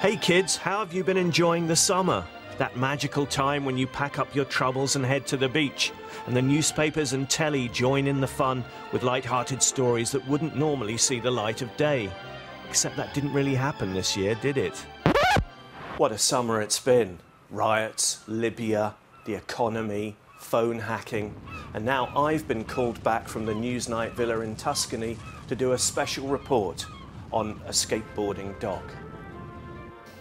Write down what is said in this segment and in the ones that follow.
Hey kids, how have you been enjoying the summer? That magical time when you pack up your troubles and head to the beach, and the newspapers and telly join in the fun with light-hearted stories that wouldn't normally see the light of day. Except that didn't really happen this year, did it? What a summer it's been. Riots, Libya, the economy, phone hacking, and now I've been called back from the Newsnight villa in Tuscany to do a special report on a skateboarding dog.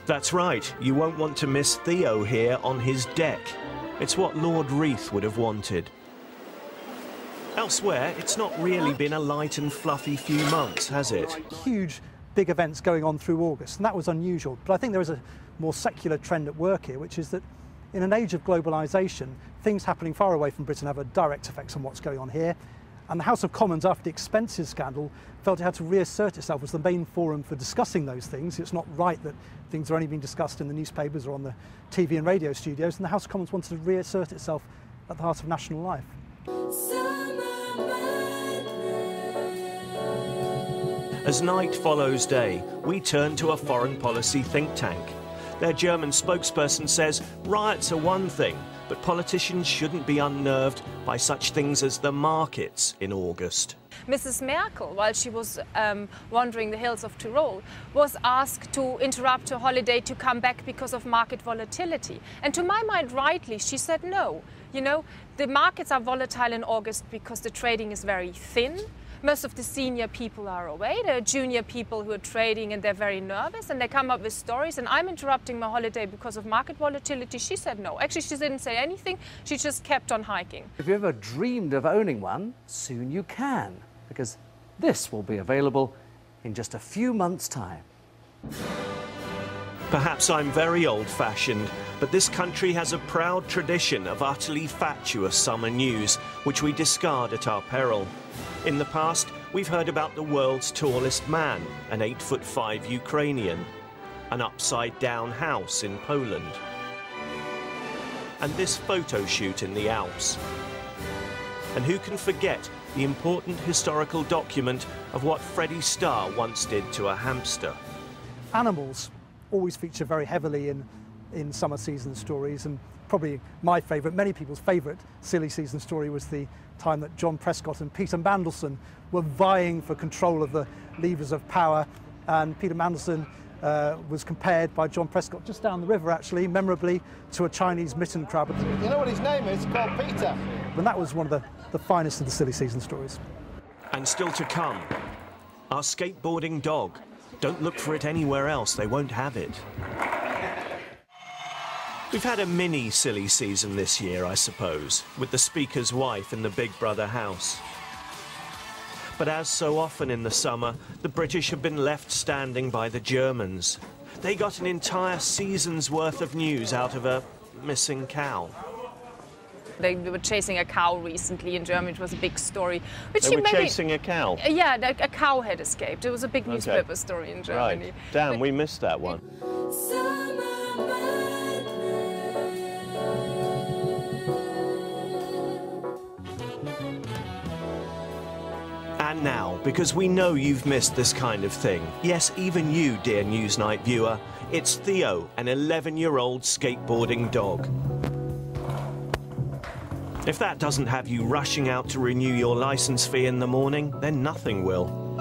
That's right, you won't want to miss Theo here on his deck. It's what Lord Reith would have wanted. Elsewhere, it's not really been a light and fluffy few months, has it? Huge, big events going on through August, and that was unusual. But I think there is a more secular trend at work here, which is that in an age of globalisation, things happening far away from Britain have a direct effect on what's going on here. And the House of Commons, after the expenses scandal, felt it had to reassert itself as the main forum for discussing those things. It's not right that things are only being discussed in the newspapers or on the TV and radio studios, and the House of Commons wanted to reassert itself at the heart of national life. As night follows day, we turn to a foreign policy think tank. Their German spokesperson says riots are one thing, but politicians shouldn't be unnerved by such things as the markets in August. Mrs. Merkel, while she was wandering the hills of Tyrol, was asked to interrupt her holiday to come back because of market volatility. And to my mind, rightly, she said no. You know, the markets are volatile in August because the trading is very thin. Most of the senior people are away. There are junior people who are trading and they're very nervous and they come up with stories, and I'm interrupting my holiday because of market volatility. She said no. Actually, she didn't say anything. She just kept on hiking. If you ever dreamed of owning one, soon you can, because this will be available in just a few months' time. Perhaps I'm very old-fashioned, but this country has a proud tradition of utterly fatuous summer news, which we discard at our peril. In the past, we've heard about the world's tallest man, an 8'5" Ukrainian, an upside-down house in Poland, and this photo shoot in the Alps. And who can forget the important historical document of what Freddie Starr once did to a hamster? Animals always feature very heavily in summer season stories, and probably my favourite, many people's favourite silly season story was the time that John Prescott and Peter Mandelson were vying for control of the levers of power, and Peter Mandelson was compared by John Prescott, just down the river actually, memorably, to a Chinese mitten crab. You know what his name is? It's called Peter. And that was one of the finest of the silly season stories. And still to come, our skateboarding dog. Don't look for it anywhere else, they won't have it. We've had a mini silly season this year, I suppose, with the Speaker's wife in the Big Brother house. But as so often in the summer, the British have been left standing by the Germans. They got an entire season's worth of news out of a missing cow. They were chasing a cow recently in Germany. It was a big story. Which They were chasing a cow? Yeah, a cow had escaped. It was a big newspaper story in Germany. Right. Damn, we missed that one. And now, because we know you've missed this kind of thing, yes, even you, dear Newsnight viewer, it's Theo, an 11-year-old skateboarding dog. If that doesn't have you rushing out to renew your licence fee in the morning, then nothing will.